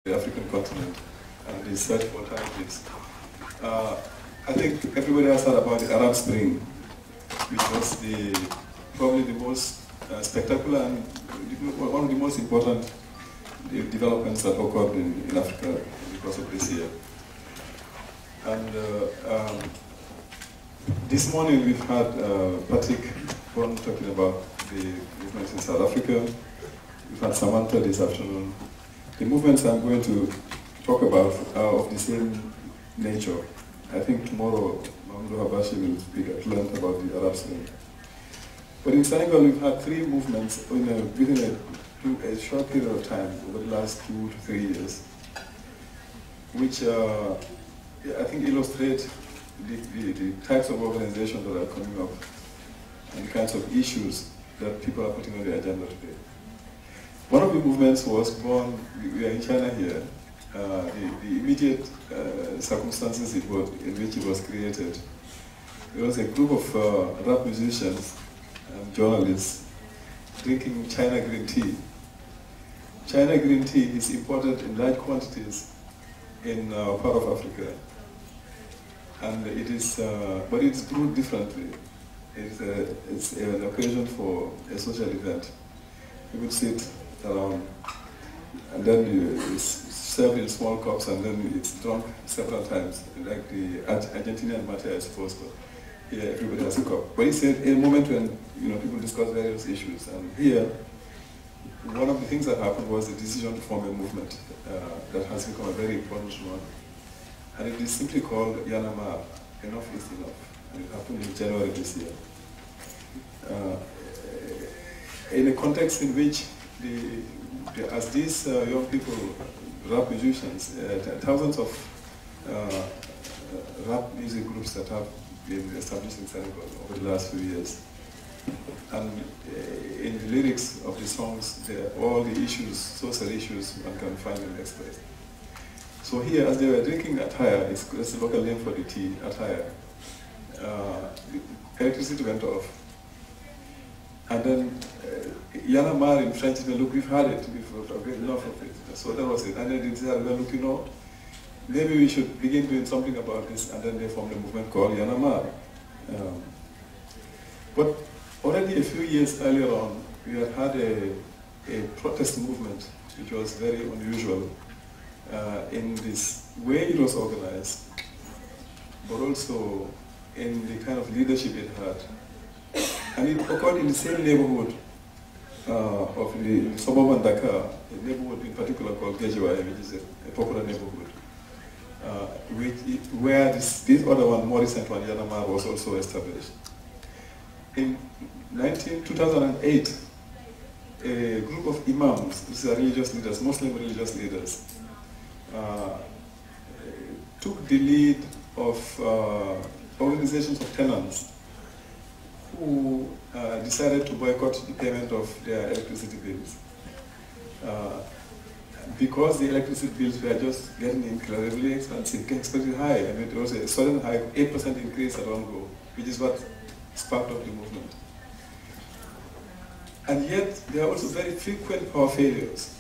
the African continent and the search for alternatives. I think everybody has heard about the Arab Spring, which was probably the most spectacular and one of the most important developments that occurred in Africa because of this year. And this morning we've had Patrick talking about the movements in South Africa. We've had Samantha this afternoon. The movements I'm going to talk about are of the same nature. I think tomorrow Mahmoud Habashi will speak at length about the Arab Spring. But in Senegal we've had three movements within a short period of time over the last 2 to 3 years, which I think illustrate the types of organizations that are coming up and the kinds of issues that people are putting on the agenda today. One of the movements was born, we are in China here, the immediate circumstances in which it was created. There was a group of rap musicians and journalists drinking China green tea. China green tea is imported in large quantities in part of Africa. And it is, but it's brewed differently. It's an occasion for a social event. You would sit around, and then it's served in small cups, and then it's drunk several times, like the Argentinian mate, I suppose. But here, everybody has a cup. But it's a moment when people discuss various issues. And here, one of the things that happened was the decision to form a movement that has become a very important one. And it is simply called Yanamar, Enough is Enough. And it happened in January this year. In a context in which as these young people, rap musicians, thousands of rap music groups that have been established in Senegal over the last few years. And in the lyrics of the songs, all the issues, social issues, one can find them expressed. So here, as they were drinking attire, it's the local name for the tea, attire, the electricity went off. And then Yanamar in French, look, we've had it, we've had enough of it. So that was it. And then they said, well, look, maybe we should begin doing something about this. And then they formed a movement called Yanamar. But already a few years earlier on, we had a protest movement, which was very unusual in this way it was organized, but also in the kind of leadership it had. And it occurred in the same neighborhood of the suburban Dakar, a neighborhood in particular called Guevara, which is a popular neighborhood, where this other one, more recent one, Yanamar, was also established. In 2008, a group of imams, these are religious leaders, Muslim religious leaders, took the lead of organizations of tenants who decided to boycott the payment of their electricity bills. Because the electricity bills were just getting incredibly expensive, expected high. I mean, there was a sudden high, 8% increase at one go, which is what sparked off the movement. And yet, there are also very frequent power failures.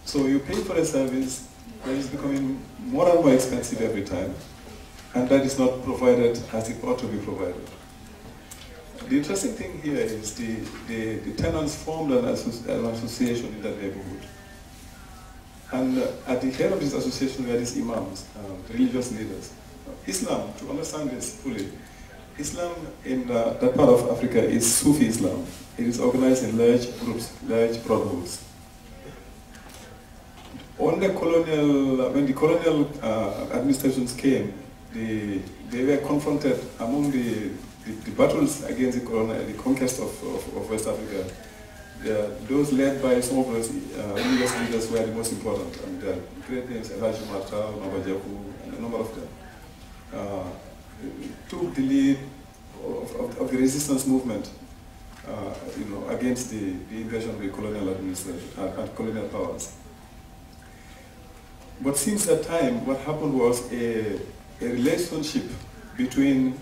So you pay for a service that is becoming more and more expensive every time, and that is not provided as it ought to be provided. The interesting thing here is the tenants formed an association in that neighborhood. And at the head of this association were these imams, religious leaders. Islam, to understand this fully, Islam in that part of Africa is Sufi Islam. It is organized in large groups, large brotherhoods. When the colonial administrations came, they were confronted among the battles against the conquest of West Africa. Those led by some of those religious leaders were the most important. I mean, the great names, Elijah Marta, Mabajaku, and a number of them, took the lead of the resistance movement against the invasion of the colonial administration and colonial powers. But since that time, what happened was a relationship between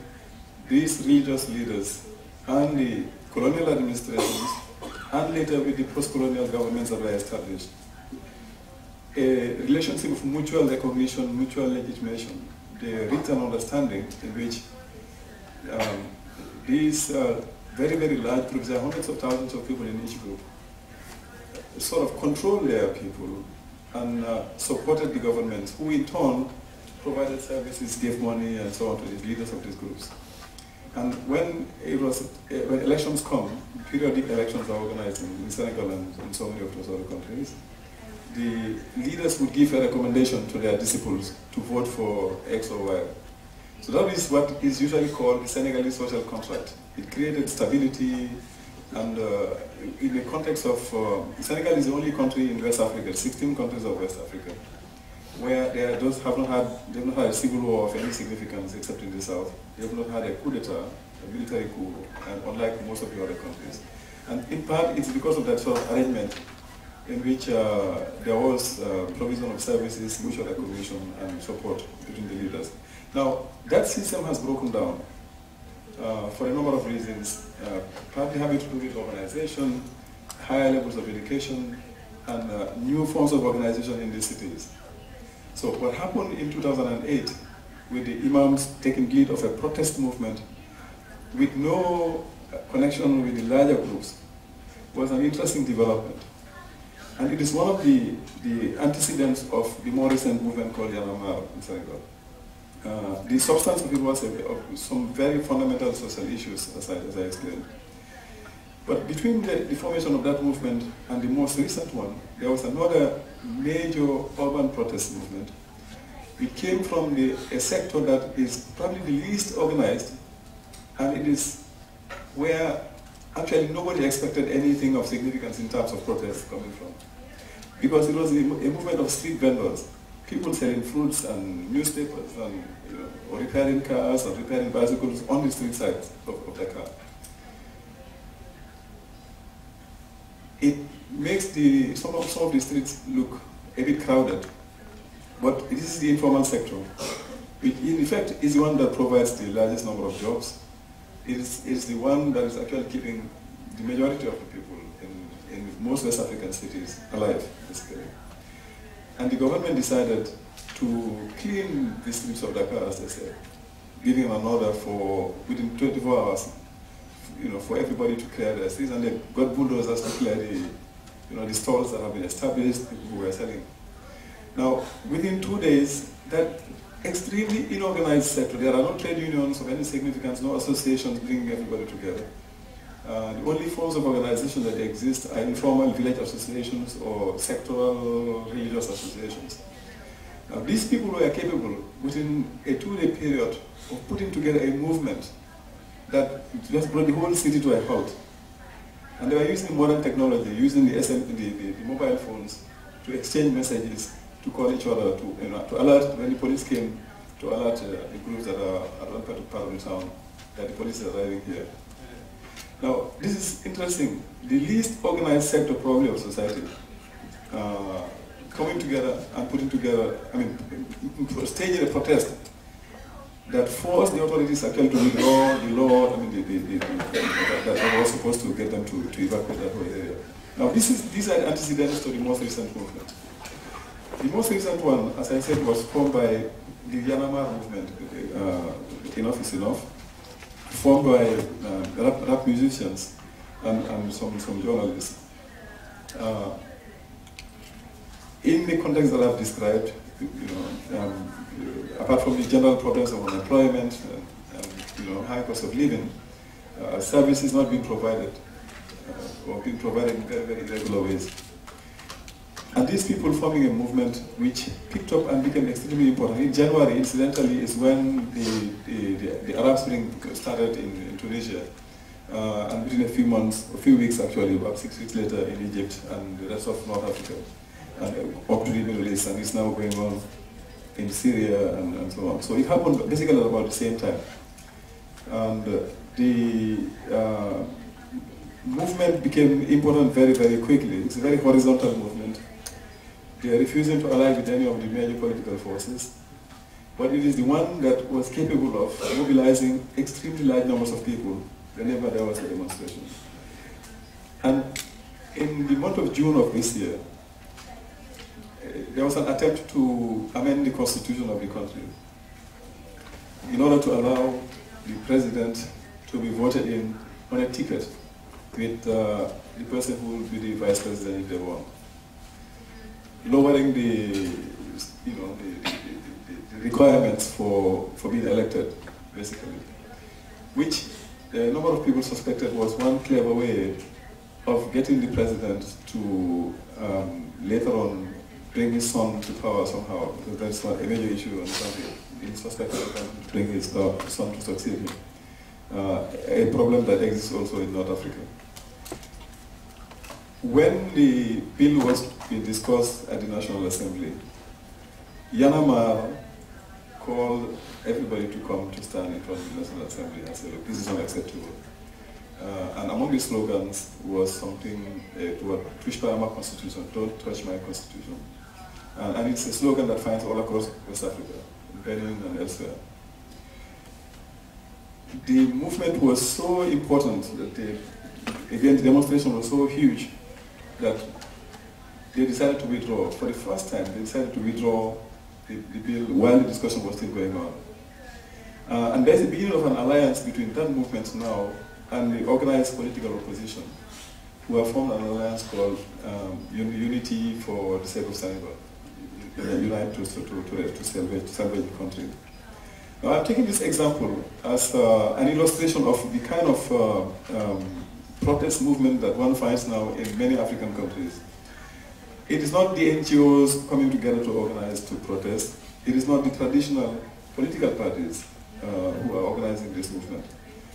these religious leaders and the colonial administrations, and later with the post-colonial governments that were established, a relationship of mutual recognition, mutual legitimation. They reach an understanding in which these very, very large groups, there are hundreds of thousands of people in each group, sort of control their people and supported the government, who in turn provided services, gave money and so on to the leaders of these groups. And when when elections come, periodic elections are organized in Senegal and in so many of those other countries, the leaders would give a recommendation to their disciples to vote for X or Y. So that is what is usually called the Senegalese social contract. It created stability, and in the context of, Senegal is the only country in West Africa, 16 countries of West Africa, where they have not had a civil war of any significance except in the south. They have not had a coup d'etat, a military coup, and unlike most of the other countries. And in part, it's because of that sort of arrangement in which there was provision of services, mutual recognition, and support between the leaders. Now, that system has broken down for a number of reasons, partly having to do with urbanization, higher levels of education, and new forms of organization in these cities. So what happened in 2008 with the imams taking lead of a protest movement with no connection with the larger groups was an interesting development. And it is one of the antecedents of the more recent movement called Yanamar in Senegal. The substance of it was some very fundamental social issues, as I explained. But between the formation of that movement and the most recent one, there was another major urban protest movement. It came from a sector that is probably the least organized, and it is where actually nobody expected anything of significance in terms of protest coming from. Because it was a movement of street vendors, people selling fruits and newspapers and or repairing cars or repairing bicycles on the street side of Dakar. It makes some of the streets look a bit crowded, but this is the informal sector, which in effect is the one that provides the largest number of jobs. It is the one that is actually keeping the majority of the people in most West African cities alive, basically. And the government decided to clean the streets of Dakar, as they said, giving an order for within 24 hours, for everybody to clear their streets, and they got bulldozers to clear the stalls that have been established, people who were selling. Now, within 2 days, that extremely inorganized sector, there are no trade unions of any significance, no associations bringing everybody together. The only forms of organization that exist are informal village associations or sectoral religious associations. Now, these people were capable, within a 2-day period, of putting together a movement that just brought the whole city to a halt. And they were using modern technology, using the mobile phones to exchange messages, to call each other, to alert, when the police came, to alert the groups that are at one part of the town, that the police is arriving here. Now, this is interesting. The least organized sector probably of society, coming together and putting together, staging a protest that forced the authorities actually to withdraw the law, that was supposed to get them to evacuate that whole area. Now, these are antecedents to the most recent movement. The most recent one, as I said, was formed by the Yanamar movement, Enough is Enough, formed by rap musicians and some journalists. In the context that I've described, apart from the general problems of unemployment and high cost of living, service is not being provided or being provided in very, very irregular ways. And these people forming a movement which picked up and became extremely important. In January, incidentally, is when the Arab Spring started in Tunisia. And within a few weeks actually, about 6 weeks later in Egypt and the rest of North Africa, and up to the Middle East, and it's now going on in Syria and so on. So it happened basically at about the same time. And the movement became important very, very quickly. It's a very horizontal movement. They are refusing to ally with any of the major political forces, but it is the one that was capable of mobilizing extremely large numbers of people whenever there was a demonstration. And in the month of June of this year, there was an attempt to amend the constitution of the country in order to allow the president to be voted in on a ticket with the person who will be the vice president if they won, lowering the requirements for being elected, basically, which a number of people suspected was one clever way of getting the president to later on bring his son to power somehow, because that's a major issue in the country. He suspected of bring his son to succeed him. A problem that exists also in North Africa. When the bill was being discussed at the National Assembly, Yanamar called everybody to come to stand in front of the National Assembly and say, look, this is unacceptable. And among the slogans was something, "Twitch my constitution, don't touch my constitution." And it's a slogan that finds all across West Africa, in Benin and elsewhere. The movement was so important that the demonstration was so huge that they decided to withdraw. For the first time, they decided to withdraw the bill while the discussion was still going on. And there's a beginning of an alliance between that movement now and the organized political opposition, who have formed an alliance called Unity for the Sake of Senegal, Unite to salvage the country. Now, I'm taking this example as an illustration of the kind of protest movement that one finds now in many African countries. It is not the NGOs coming together to organize to protest. It is not the traditional political parties who are organizing this movement.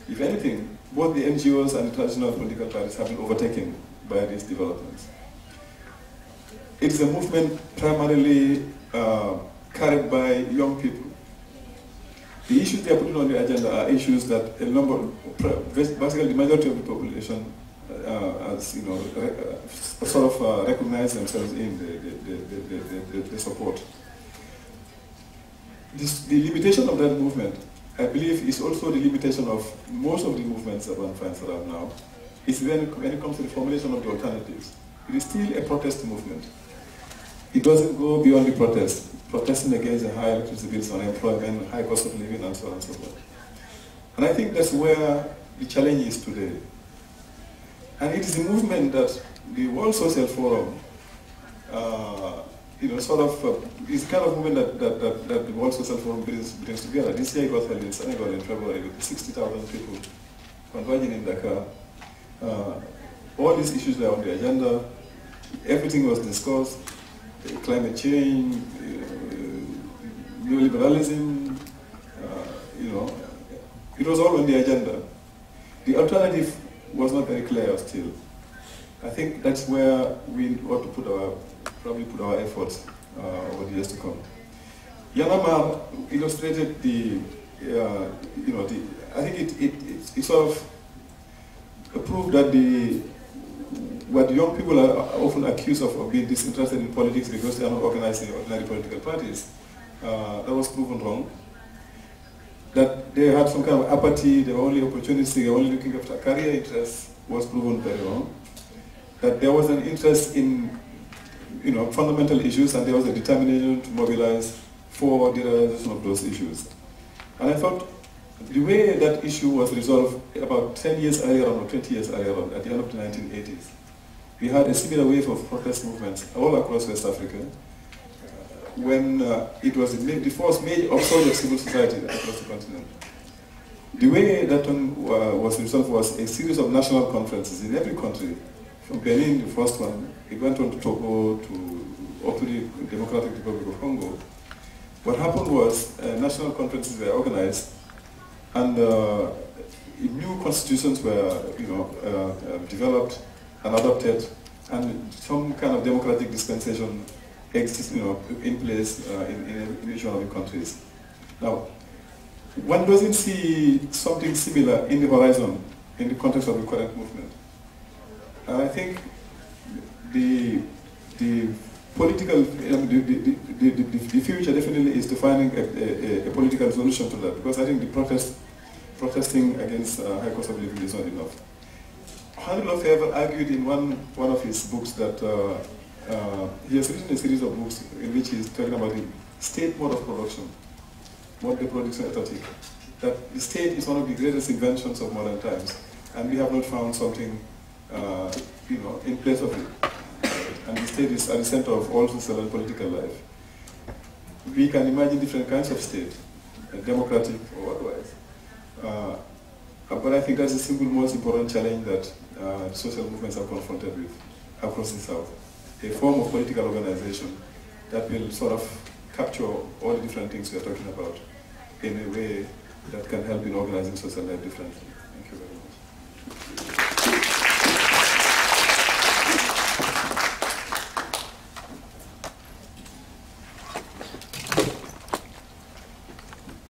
If anything, both the NGOs and the traditional political parties have been overtaken by these developments. It is a movement primarily carried by young people. The issues they are putting on the agenda are issues that basically the majority of the population, recognize themselves in, the support. The limitation of that movement, I believe, is also the limitation of most of the movements that one finds around now, is when it comes to the formulation of the alternatives. It is still a protest movement. It doesn't go beyond the protest, protesting against the high electricity bills, unemployment, high cost of living, and so on and so forth. And I think that's where the challenge is today. And it is a movement that the World Social Forum, is the kind of movement that the World Social Forum brings together. This year it was held in Senegal in February with 60,000 people converging in Dakar. All these issues were on the agenda. Everything was discussed. Climate change, neoliberalism, it was all on the agenda. The alternative was not very clear still. I think that's where we ought to probably put our efforts over the years to come. Yanamar illustrated I think it sort of proved that what young people are often accused of being disinterested in politics because they are not organized in ordinary political parties, that was proven wrong. That they had some kind of apathy, they were only opportunistic, they were only looking after career interests, was proven very wrong. That there was an interest in fundamental issues, and there was a determination to mobilize for the realization of those issues. And I thought the way that issue was resolved about 10 years earlier on, or 20 years earlier on, at the end of the 1980s, we had a similar wave of protest movements all across West Africa, when it was the first major upsurge of civil society across the continent. The way that one was resolved was a series of national conferences in every country. From Benin, the first one, it went on to Togo, up to the Democratic Republic of Congo. What happened was national conferences were organized, and new constitutions were developed and adopted, and some kind of democratic dispensation exists in place in each one of the countries. Now, one doesn't see something similar in the horizon in the context of the current movement. And I think the political, the future definitely is defining a political solution to that, because I think the protesting against high cost of living is not enough. Henry Lefebvre argued in one of his books that he has written a series of books in which he is talking about the state mode of production, mode de production étatique. That the state is one of the greatest inventions of modern times, and we have not found something, in place of it. And the state is at the center of all social and political life. We can imagine different kinds of state, democratic or otherwise. But I think that's the single most important challenge that social movements are confronted with across the South. A form of political organization that will sort of capture all the different things we are talking about in a way that can help in organizing social life differently. Thank you very much.